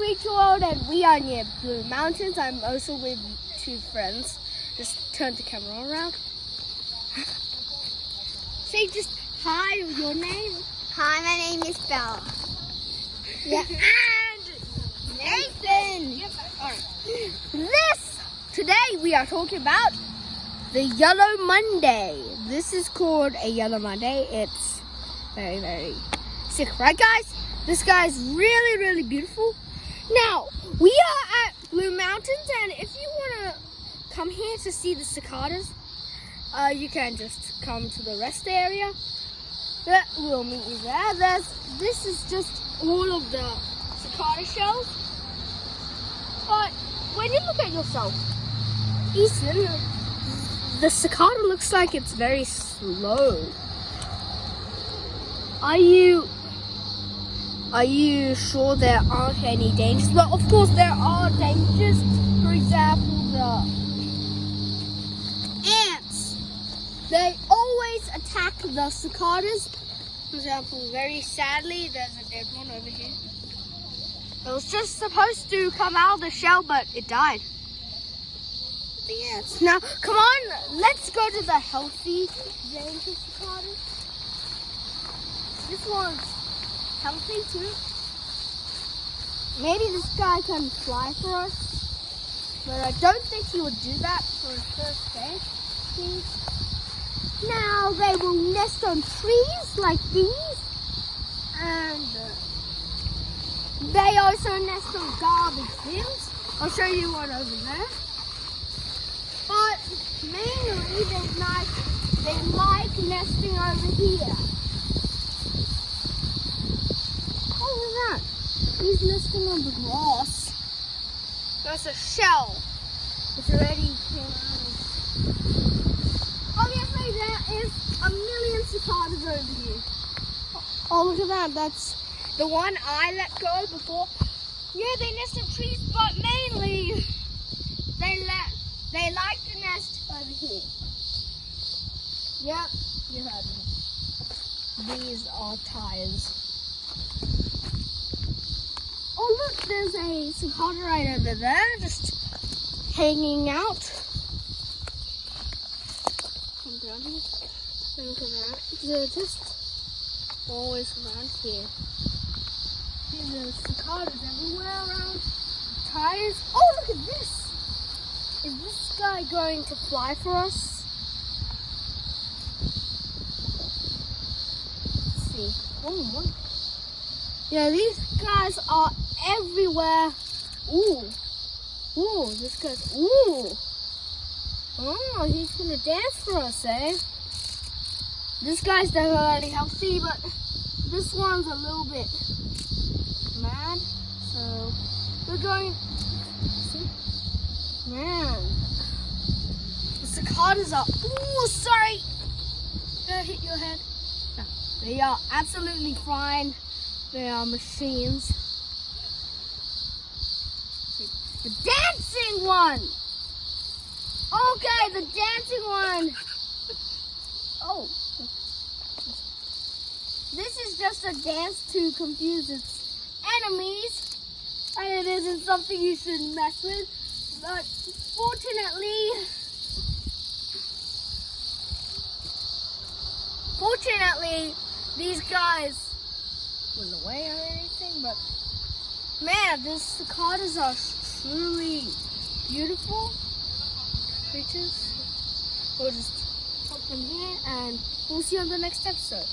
Creature World and we are near Blue Mountains. I'm also with two friends. Just turn the camera around. Say just hi, your name. Hi, my name is Bella. Yeah. And Nathan. Alright. Today we are talking about the Yellow Monday. This is called a Yellow Monday. It's very, very sick, right guys? This guy is really, really beautiful. Now, we are at Blue Mountains, and if you want to come here to see the cicadas, you can just come to the rest area. We'll meet you there. This is just all of the cicada shells. But when you look at yourself, Ethan, the cicada looks like it's very slow. Are you sure there aren't any dangers? Well, of course there are dangers. For example, the ants. They always attack the cicadas. For example, very sadly, there's a dead one over here. It was just supposed to come out of the shell, but it died. The ants. Now, come on, let's go to the healthy dangerous cicadas. This one's healthy too. Maybe this guy can fly for us, but I don't think he would do that for his first day. Now they will nest on trees like these, and they also nest on garbage bins. I'll show you one over there. But mainly they like nesting over here. Look at that. He's nesting on the grass. There's a shell. It's already came out. Obviously, there is a million cicadas over here. Oh, look at that. That's the one I let go before. Yeah, they nest in trees, but mainly they like to nest over here. Yeah, you heard me. These are tires. Oh look, there's a cicada right over there, just hanging out. Come down here. Look at that. They're just always around here. There's cicadas everywhere around. Tires. Oh, look at this. Is this guy going to fly for us? Let's see. Oh, what? Yeah, these guys are everywhere. Ooh. Ooh, this guy's, ooh. Oh, he's gonna dance for us, eh? This guy's definitely healthy, but this one's a little bit mad. So, we're going, see? Man. The cicadas are, ooh, sorry. Did I hit your head? No, they are absolutely fine. They are machines. The dancing one! Okay, the dancing one! Oh. This is just a dance to confuse its enemies. And it isn't something you should mess with. But fortunately, these guys went away or anything, but man, these cicadas are truly beautiful creatures. We'll just put them here and we'll see you on the next episode.